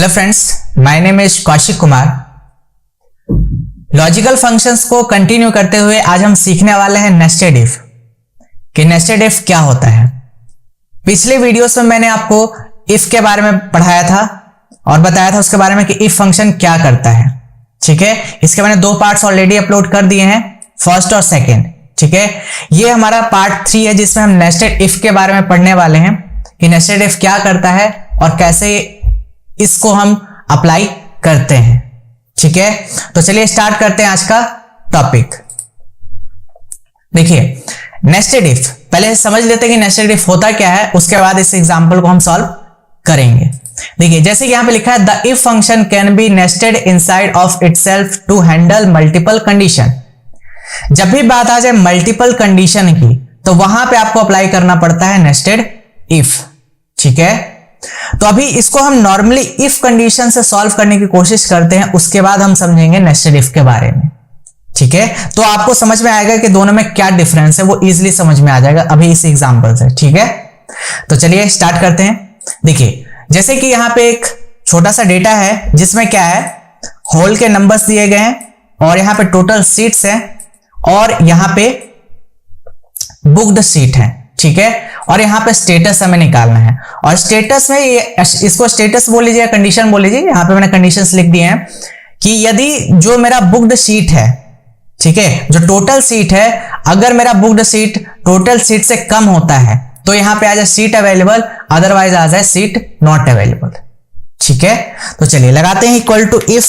Hello friends, my name is Kaushik Kumar. Logical functions को continue करते हुए आज हम सीखने वाले हैं नेस्टेड इफ कि नेस्टेड इफ क्या होता है। पिछले वीडियोस में मैंने आपको इफ के बारे में पढ़ाया था और बताया था उसके बारे में कि इफ फंक्शन क्या करता है। ठीक है, इसके मैंने दो पार्ट्स ऑलरेडी अपलोड कर दिए हैं, फर्स्ट और सेकेंड। ठीक है, ये हमारा पार्ट 3 है जिसमें हम नेस्टेड इफ के बारे में पढ़ने वाले हैं कि नेस्टेड इफ क्या करता है और कैसे इसको हम अप्लाई करते हैं। ठीक है, तो चलिए स्टार्ट करते हैं आज का टॉपिक। देखिए, नेस्टेड इफ पहले समझ लेते हैं कि नेस्टेड इफ होता क्या है, उसके बाद इस एग्जांपल को हम सॉल्व करेंगे। देखिए, जैसे कि यहां पे लिखा है the if function can be nested inside of itself to handle multiple condition. जब भी बात आ जाए मल्टीपल कंडीशन की तो वहां पे आपको अप्लाई करना पड़ता है नेस्टेड इफ। ठीक है, तो अभी इसको हम नॉर्मली इफ कंडीशन से सॉल्व करने की कोशिश करते हैं, उसके बाद हम समझेंगे नेस्टेड इफ के बारे में। ठीक है, तो आपको समझ में आएगा कि दोनों में क्या डिफरेंस है, वो इजीली समझ में आ जाएगा अभी इस एग्जांपल से। ठीक है, तो चलिए स्टार्ट करते हैं। देखिए, जैसे कि यहां पे एक छोटा सा डेटा है जिसमें क्या है, होल के नंबर्स दिए गए हैं और यहां पे टोटल सीट्स हैं और यहां पे बुक्ड सीट है। ठीक है, और यहां पे स्टेटस हमें निकालना है और स्टेटस में ये इसको स्टेटस बोल लीजिए, कंडीशन बोल लीजिए। यहां पे मैंने कंडीशंस लिख दिए हैं कि यदि जो मेरा बुक्ड सीट है, ठीक है, जो टोटल सीट है, अगर मेरा बुक्ड सीट टोटल सीट से कम होता है तो यहां पे आ जाए सीट अवेलेबल, अदरवाइज आ जाए सीट नॉट अवेलेबल। ठीक है, तो चलिए लगाते हैं इक्वल टू इफ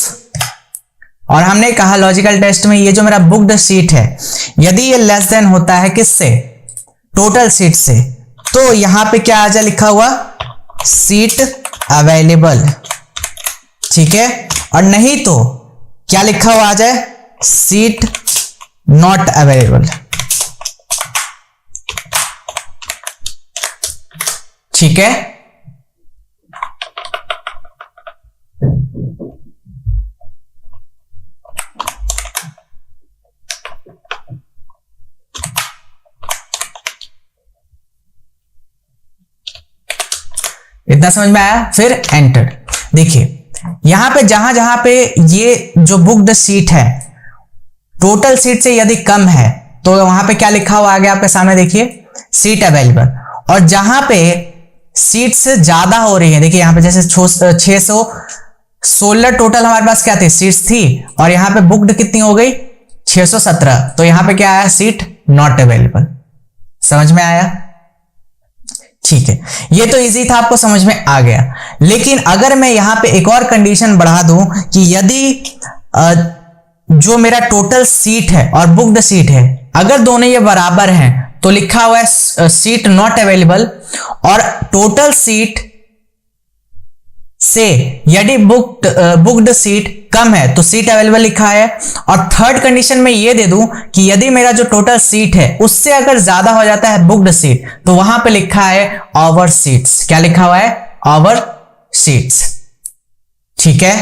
और हमने कहा लॉजिकल टेस्ट में ये जो मेरा बुक्ड सीट है यदि ये लेस देन होता है किससे, टोटल सीट से, तो यहां पे क्या आ जाए लिखा हुआ सीट अवेलेबल। ठीक है, और नहीं तो क्या लिखा हुआ आ जाए सीट नॉट अवेलेबल। ठीक है, इतना समझ में आया। फिर एंटर। देखिए, यहां पे जहां जहां पे ये जो बुक्ड सीट है टोटल सीट से यदि कम है तो वहां पे क्या लिखा हुआ आ गया आपके सामने, देखिए सीट अवेलेबल। और जहां पे सीट से ज्यादा हो रही है, देखिए यहां पे जैसे 616 टोटल हमारे पास क्या थी, सीट्स थी, और यहां पे बुक्ड कितनी हो गई 617, तो यहां पे क्या आया सीट नॉट अवेलेबल। समझ में आया। ठीक है, ये तो इजी था, आपको समझ में आ गया। लेकिन अगर मैं यहां पे एक और कंडीशन बढ़ा दूं कि यदि जो मेरा टोटल सीट है और बुक्ड सीट है अगर दोनों ये बराबर हैं तो लिखा हुआ है सीट नॉट अवेलेबल, और टोटल सीट से यदि बुक्ड सीट कम है तो सीट अवेलेबल लिखा है। और थर्ड कंडीशन में ये दे दूं कि यदि मेरा जो टोटल सीट है उससे अगर ज्यादा हो जाता है बुक्ड सीट तो वहां पे लिखा है ओवर सीट्स। क्या लिखा हुआ है, ओवर सीट्स। ठीक है,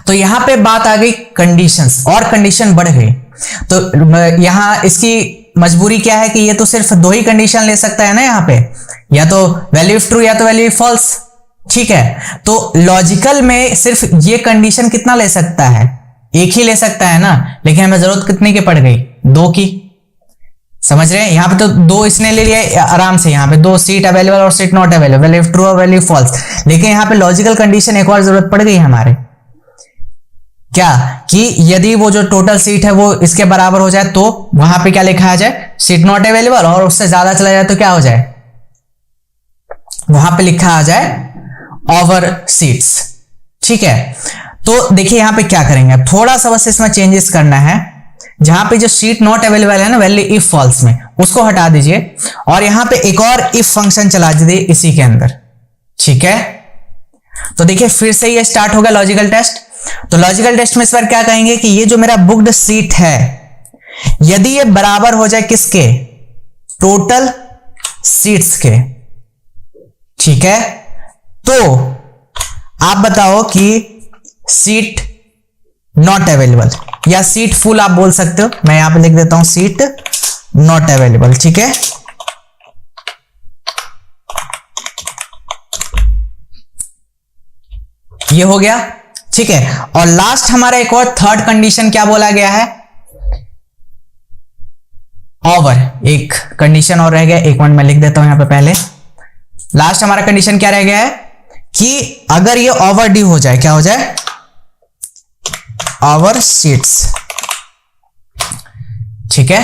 तो यहां पे बात आ गई कंडीशंस और कंडीशन बढ़ गई, तो यहां इसकी मजबूरी क्या है कि ये तो सिर्फ दो ही कंडीशन ले सकता है ना, यहां पे या तो वैल्यू ट्रू या तो वैल्यू फॉल्स। ठीक है, तो लॉजिकल में सिर्फ ये कंडीशन कितना ले सकता है, एक ही ले सकता है ना, लेकिन हमें जरूरत कितने की पड़ गई, दो की। समझ रहे हैं, यहां पे तो दो इसने ले लिया आराम से, यहां पे दो सीट अवेलेबल और seat not available, value true और वैल्यू फॉल्स। लेकिन यहां पे लॉजिकल कंडीशन एक और जरूरत पड़ गई हमारे, क्या कि यदि वो जो टोटल सीट है वो इसके बराबर हो जाए तो वहां पे क्या लिखा आ जाए सीट नॉट अवेलेबल, और उससे ज्यादा चला जाए तो क्या हो जाए, वहां पे लिखा आ जाए ओवर सीट्स। ठीक है, तो देखिए यहां पे क्या करेंगे, थोड़ा सा बस इसमें चेंजेस करना है। जहां पे जो सीट नॉट अवेलेबल है ना वैल्यू इफ फॉल्स में, उसको हटा दीजिए और यहां पे एक और इफ फंक्शन चला दीजिए इसी के अंदर। ठीक है, तो देखिए फिर से ये स्टार्ट होगा लॉजिकल टेस्ट। तो लॉजिकल टेस्ट में इस बार क्या कहेंगे कि ये जो मेरा बुक्ड सीट है यदि ये बराबर हो जाए किसके, टोटल सीट्स के। ठीक है, तो आप बताओ कि सीट नॉट अवेलेबल या सीट फुल आप बोल सकते हो, मैं यहां पे लिख देता हूं सीट नॉट अवेलेबल। ठीक है, ये हो गया, ठीक है। और लास्ट हमारा एक और थर्ड कंडीशन क्या बोला गया है, ओवर। एक कंडीशन और रह गया, एक मिनट में लिख देता हूं यहां पे पहले। लास्ट हमारा कंडीशन क्या रह गया है कि अगर ये ओवर ड्यू हो जाए, क्या हो जाए, ओवर सीट्स, ठीक है।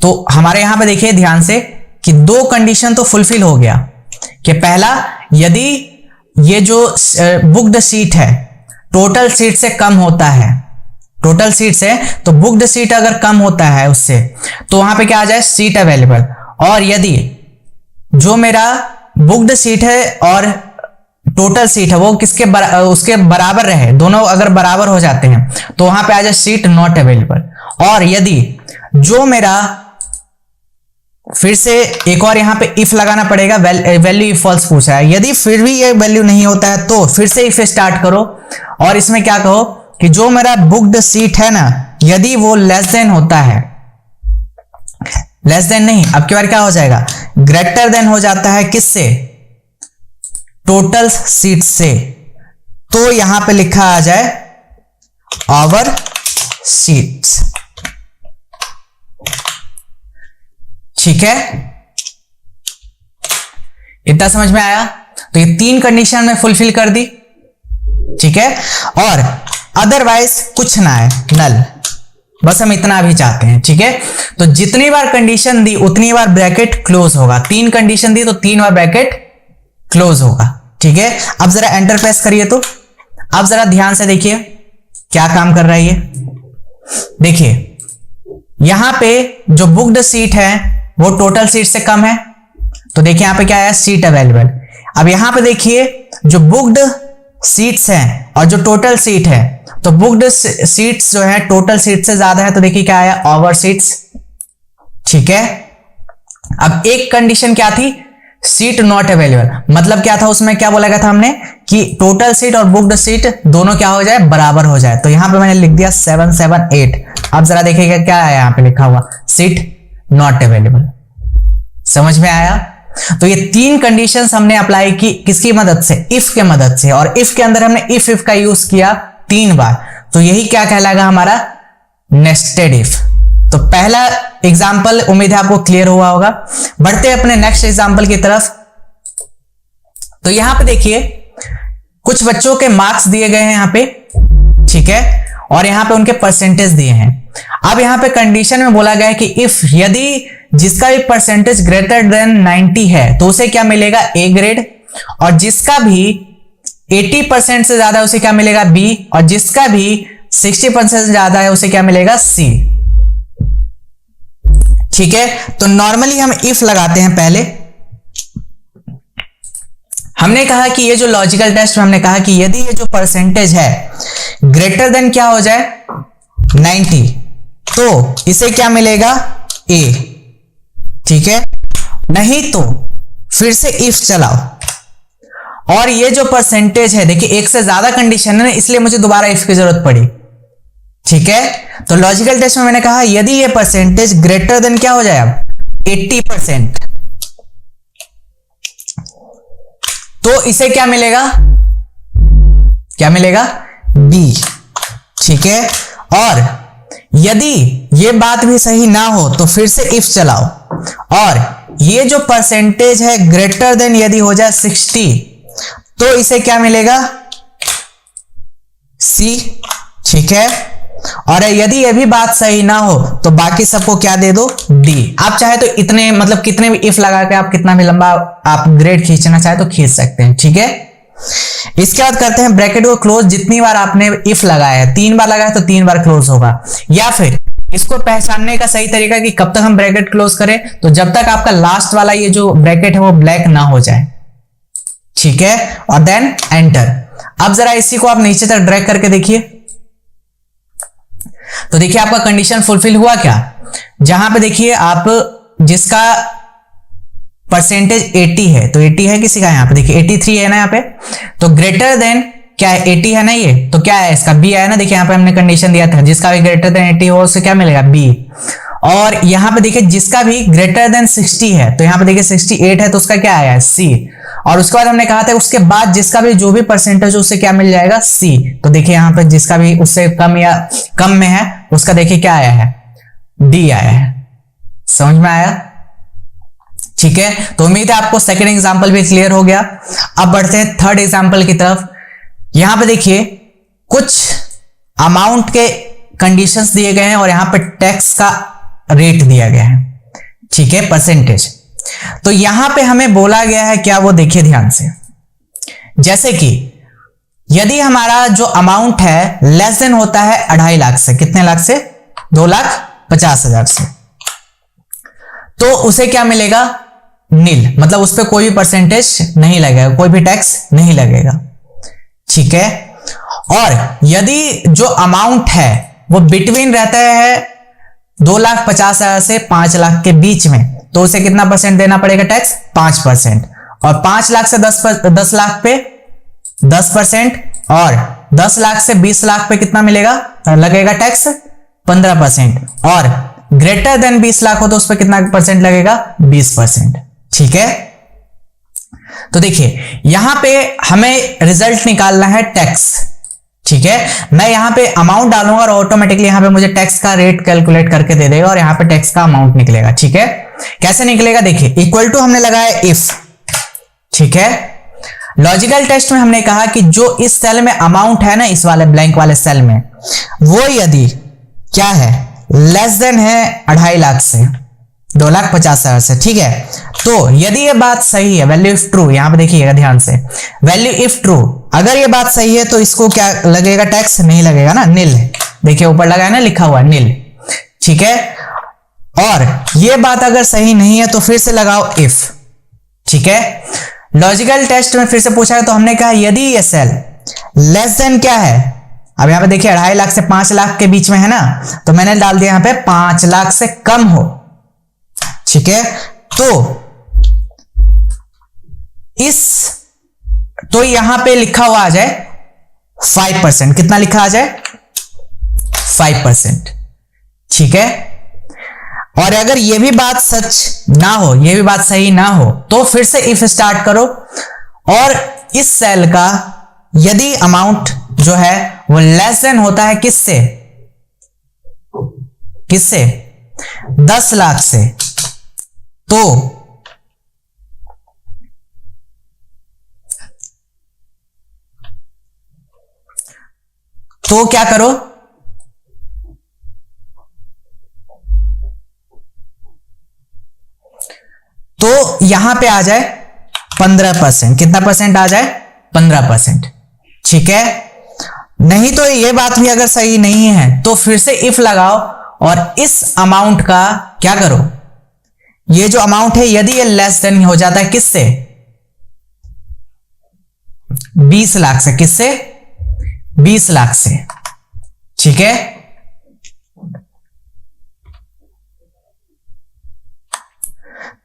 तो हमारे यहां पे देखिए ध्यान से कि दो कंडीशन तो फुलफिल हो गया कि पहला, यदि ये जो बुक्ड सीट है टोटल सीट से कम होता है, टोटल सीट्स है तो बुक्ड सीट अगर कम होता है उससे, तो वहां पे क्या आ जाए, सीट अवेलेबल। और यदि जो मेरा बुक्ड सीट है और टोटल सीट है वो उसके बराबर रहे, दोनों अगर बराबर हो जाते हैं तो वहां पे आ जाए सीट नॉट अवेलेबल। और यदि जो मेरा, फिर से एक और यहां पे इफ लगाना पड़ेगा, वैल्यू इफ फॉल्स पूछा है, यदि फिर भी ये वैल्यू नहीं होता है तो फिर से इफ स्टार्ट करो और इसमें क्या कहो कि जो मेरा बुक्ड सीट है ना, यदि वो लेस देन होता है, लेस देन नहीं, अब की बार क्या हो जाएगा, ग्रेटर देन हो जाता है किससे, टोटल सीट से, तो यहां पे लिखा आ जाए ओवर सीट्स, ठीक है। इतना समझ में आया। तो ये तीन कंडीशन में फुलफिल कर दी, ठीक है। और अदरवाइज कुछ ना है, नल, बस हम इतना भी चाहते हैं, ठीक है। तो जितनी बार कंडीशन दी उतनी बार ब्रैकेट क्लोज होगा, तीन कंडीशन दी तो 3 बार ब्रैकेट क्लोज होगा, ठीक है। अब जरा एंटर प्रेस करिए, तो अब जरा ध्यान से देखिए क्या काम कर रहा है ये। देखिए यहां पे जो बुक्ड सीट है वो टोटल सीट से कम है, तो देखिए यहां पे क्या है, सीट अवेलेबल। अब यहां पे देखिए जो बुक्ड सीट्स हैं और जो टोटल सीट है, तो बुक्ड सीट्स जो है टोटल सीट से ज्यादा है, तो देखिए क्या आया, ओवर सीट्स, ठीक है। अब एक कंडीशन क्या थी, सीट नॉट अवेलेबल, मतलब क्या था उसमें, क्या बोला गया था हमने कि टोटल सीट और बुक्ड सीट दोनों क्या हो जाए, बराबर हो जाए। तो यहां पे मैंने लिख दिया 7 7 8। अब जरा देखिएगा क्या है यहां पे लिखा हुआ, सीट नॉट अवेलेबल। समझ में आया। तो ये तीन कंडीशंस हमने अप्लाई की किसकी मदद से, इफ के मदद से, और इफ के अंदर हमने इफ का यूज किया 3 बार, तो यही क्या कहलाएगा हमारा नेस्टेड इफ। तो पहला एग्जाम्पल उम्मीद है आपको क्लियर हुआ होगा। बढ़ते हैं अपने नेक्स्ट एग्जाम्पल की तरफ। तो यहां पे देखिए कुछ बच्चों के मार्क्स दिए गए हैं यहां पे, ठीक है, और यहां पे उनके परसेंटेज दिए हैं। अब यहां पे कंडीशन में बोला गया है कि इफ, यदि जिसका भी परसेंटेज ग्रेटर देन 90 है तो उसे क्या मिलेगा, ए ग्रेड, और जिसका भी 80% से ज्यादा है उसे क्या मिलेगा, बी, और जिसका भी 60% से ज्यादा है उसे क्या मिलेगा, सी, ठीक है। तो नॉर्मली हम इफ लगाते हैं। पहले हमने कहा कि ये जो लॉजिकल टेस्ट में हमने कहा कि यदि ये जो परसेंटेज है ग्रेटर देन क्या हो जाए 90, तो इसे क्या मिलेगा, ए, ठीक है। नहीं तो फिर से इफ चलाओ, और ये जो परसेंटेज है, देखिए एक से ज्यादा कंडीशन है ना, इसलिए मुझे दोबारा इफ की जरूरत पड़ी, ठीक है। तो लॉजिकल टेस्ट में मैंने कहा यदि ये परसेंटेज ग्रेटर देन क्या हो जाए, अब 80%, तो इसे क्या मिलेगा, क्या मिलेगा, बी, ठीक है। और यदि ये बात भी सही ना हो तो फिर से इफ चलाओ, और ये जो परसेंटेज है ग्रेटर देन यदि हो जाए 60, तो इसे क्या मिलेगा, सी, ठीक है। और यदि ये भी बात सही ना हो तो बाकी सबको क्या दे दो, डी। आप चाहे तो इतने, मतलब कितने भी इफ लगा के आप कितना भी लंबा आप ग्रेड खींचना चाहे तो खींच सकते हैं, ठीक है। इसके बाद करते हैं ब्रैकेट को क्लोज। जितनी बार आपने इफ लगाया है, 3 बार लगाया तो 3 बार क्लोज होगा। या फिर इसको पहचानने का सही तरीका कि कब तक हम ब्रैकेट क्लोज करें, तो जब तक आपका लास्ट वाला ये जो ब्रैकेट है वो ब्लैक ना हो जाए, ठीक है, और देन एंटर। अब जरा इसी को आप नीचे तक ड्रैग करके देखिए, तो देखिए आपका कंडीशन फुलफिल हुआ क्या। जहां पे देखिए आप जिसका परसेंटेज 80 है, तो 80 है किसी का, यहां पे देखिए 83 है ना यहाँ पे, तो ग्रेटर देन क्या है, 80 है ना ये, तो क्या है इसका, बी आया ना। देखिए यहाँ पे हमने कंडीशन दिया था जिसका भी ग्रेटर देन 80 हो उसे क्या मिलेगा, बी। और यहां पे देखिए जिसका भी ग्रेटर देन 60 है, तो यहां पे देखिए 68 है तो उसका क्या आया है सी। और उसके बाद हमने कहा था उसके बाद जिसका भी जो भी परसेंटेज उससे क्या मिल जाएगा सी। तो देखिए यहां पे जिसका भी उससे कम या कम में है उसका देखिए क्या आया है डी आया है। समझ में आया? ठीक है, तो उम्मीद है आपको सेकंड एग्जांपल भी क्लियर हो गया। अब बढ़ते हैं थर्ड एग्जांपल की तरफ। यहां पे देखिए कुछ अमाउंट के कंडीशंस दिए गए हैं और यहां पे टैक्स का रेट दिया गया है, ठीक है, परसेंटेज। तो यहां पे हमें बोला गया है क्या, वो देखिए ध्यान से। जैसे कि यदि हमारा जो अमाउंट है लेस देन होता है 2.5 लाख से, कितने लाख से? 2,50,000 से, तो उसे क्या मिलेगा नील, मतलब उस पर कोई भी परसेंटेज नहीं लगेगा, कोई भी टैक्स नहीं लगेगा, ठीक है। और यदि जो अमाउंट है वो बिटवीन रहता है 2,50,000 से 5 लाख के बीच में, तो उसे कितना परसेंट देना पड़ेगा टैक्स? 5%। और 5 लाख से 10 लाख पे 10%, और 10 लाख से 20 लाख पे कितना मिलेगा लगेगा टैक्स? 15%। और ग्रेटर देन 20 लाख हो तो उस पर कितना परसेंट लगेगा? 20%, ठीक है। तो देखिए यहां पे हमें रिजल्ट निकालना है टैक्स, ठीक है। मैं यहां पे अमाउंट डालूंगा और ऑटोमेटिकली यहां पे मुझे टैक्स का रेट कैलकुलेट करके दे देगा और यहां पे टैक्स का अमाउंट निकलेगा, ठीक है। कैसे निकलेगा देखिए, इक्वल टू हमने लगाया इफ, ठीक है। लॉजिकल टेस्ट में हमने कहा कि जो इस सेल में अमाउंट है ना, इस वाले ब्लैंक वाले सेल में, वो यदि क्या है लेस देन है 2.5 लाख से, 2,50,000 से, ठीक है। तो यदि ये बात सही है, वैल्यू इफ ट्रू, यहां पे देखिएगा ध्यान से, वैल्यू इफ ट्रू, अगर ये बात सही है तो इसको क्या लगेगा टैक्स? नहीं लगेगा ना, नील। देखिए ऊपर लगा है ना, लिखा हुआ नील, ठीक है। और ये बात अगर सही नहीं है तो फिर से लगाओ इफ, ठीक है। लॉजिकल टेस्ट में फिर से पूछा है तो हमने कहा यदि ये सेल लेस देन क्या है, अब यहां पे देखिए 2.5 लाख से 5 लाख के बीच में है ना, तो मैंने डाल दिया यहां पे 5 लाख से कम हो, ठीक है। तो यहां पे लिखा हुआ आ जाए 5%, कितना लिखा आ जाए? 5%, ठीक है। और अगर यह भी बात सच ना हो, यह भी बात सही ना हो, तो फिर से इफ स्टार्ट करो और इस सेल का यदि अमाउंट जो है वो लेस देन होता है किससे? 10 लाख से, तो क्या करो, तो यहां पे आ जाए 15%, कितना परसेंट आ जाए? 15%, ठीक है। नहीं तो ये बात भी अगर सही नहीं है तो फिर से इफ लगाओ और इस अमाउंट का क्या करो, ये जो अमाउंट है यदि ये लेस देन हो जाता है किससे? 20 लाख से, किससे? 20 लाख से, ठीक है।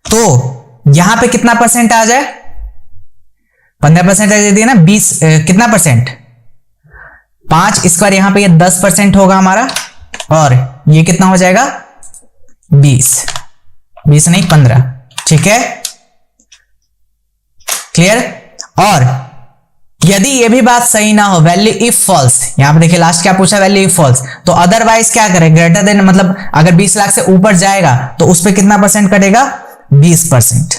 तो यहां पे कितना परसेंट आ जाए? 15% दे दिया ना, 20 कितना परसेंट? 5 स्क्वायर, यहां पे ये 10% होगा हमारा, और ये कितना हो जाएगा? 20 नहीं 15, ठीक है, क्लियर। और यदि ये भी बात सही ना हो, वैल्यू इफ फॉल्स, यहां पे देखिए लास्ट क्या पूछा, वैल्यू इफ फॉल्स, तो अदरवाइज क्या करें? ग्रेटर देन, मतलब अगर 20 लाख से ऊपर जाएगा तो उस पर कितना परसेंट कटेगा? 20%,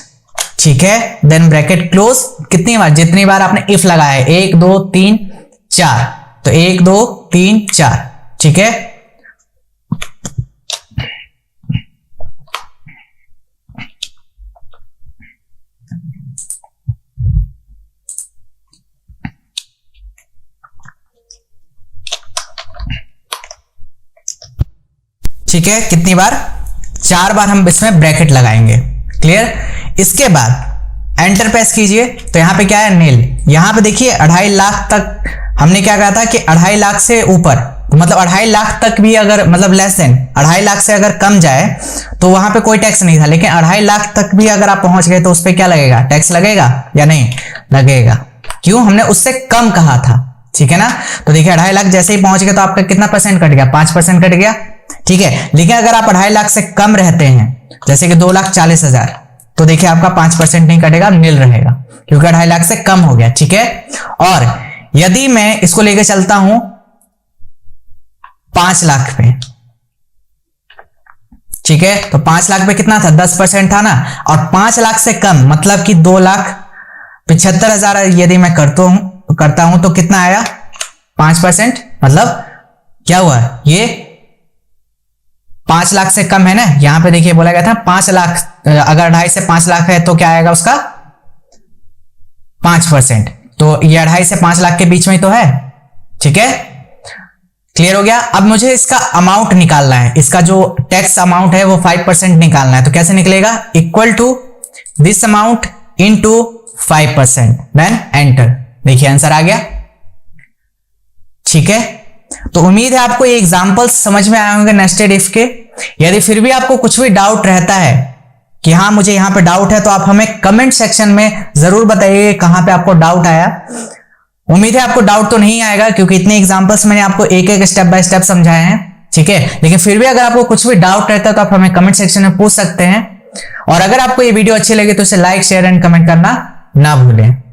ठीक है। देन ब्रैकेट क्लोज, कितनी बार? जितनी बार आपने इफ लगाया है, 1 2 3 4, तो 1 2 3 4, ठीक है। ठीक है, कितनी बार? 4 बार हम इसमें ब्रैकेट लगाएंगे, क्लियर। इसके बाद एंटर प्रेस कीजिए, तो यहां पे क्या है? नील। यहां पे देखिए 2.5 लाख तक हमने क्या कहा था कि 2.5 लाख से ऊपर, मतलब 2.5 लाख तक भी अगर, मतलब लेस देन 2.5 लाख से अगर कम जाए तो वहां पे कोई टैक्स नहीं था, लेकिन 2.5 लाख तक भी अगर आप पहुंच गए तो उस पर क्या लगेगा? टैक्स लगेगा या नहीं लगेगा? क्यों? हमने उससे कम कहा था, ठीक है ना। तो देखिए 2.5 लाख जैसे ही पहुंच गए तो आपका कितना परसेंट कट गया? 5% कट गया, ठीक है। लेकिन अगर आप 2.5 लाख से कम रहते हैं, जैसे कि 2,40,000, तो देखिए आपका 5% नहीं कटेगा, नील रहेगा, क्योंकि 2.5 लाख से कम हो गया। ठीक है। और यदि मैं इसको लेके चलता हूं 5 लाख पे, ठीक है, तो 5 लाख पे कितना था, 10% था ना। और 5 लाख से कम मतलब कि 2,75,000 यदि मैं करता हूं तो कितना आया, 5%, मतलब क्या हुआ, ये 5 लाख से कम है ना। यहां पे देखिए बोला गया था 5 लाख, अगर 2.5 से 5 लाख है तो क्या आएगा उसका 5%, तो ये 2.5 से 5 लाख के बीच में तो है। ठीक है, क्लियर हो गया। अब मुझे इसका अमाउंट निकालना है, इसका जो टैक्स अमाउंट है वो 5% निकालना है। तो कैसे निकलेगा, equal to this amount into 5%, then enter. देखिए आंसर आ गया। ठीक है, तो उम्मीद है आपको ये एग्जांपल्स समझ में आए होंगे नेस्टेड इफ के। यदि फिर भी आपको कुछ भी डाउट रहता है कि हाँ मुझे यहां पे डाउट है, तो आप हमें कमेंट सेक्शन में जरूर बताइए कहां पे आपको डाउट आया। उम्मीद है आपको डाउट तो नहीं आएगा, क्योंकि इतने एग्जांपल्स मैंने आपको एक एक स्टेप बाय स्टेप समझाए हैं। ठीक है, लेकिन फिर भी अगर आपको कुछ भी डाउट रहता है तो आप हमें कमेंट सेक्शन में पूछ सकते हैं। और अगर आपको ये वीडियो अच्छी लगे तो इसे लाइक, शेयर एंड कमेंट करना ना भूलें।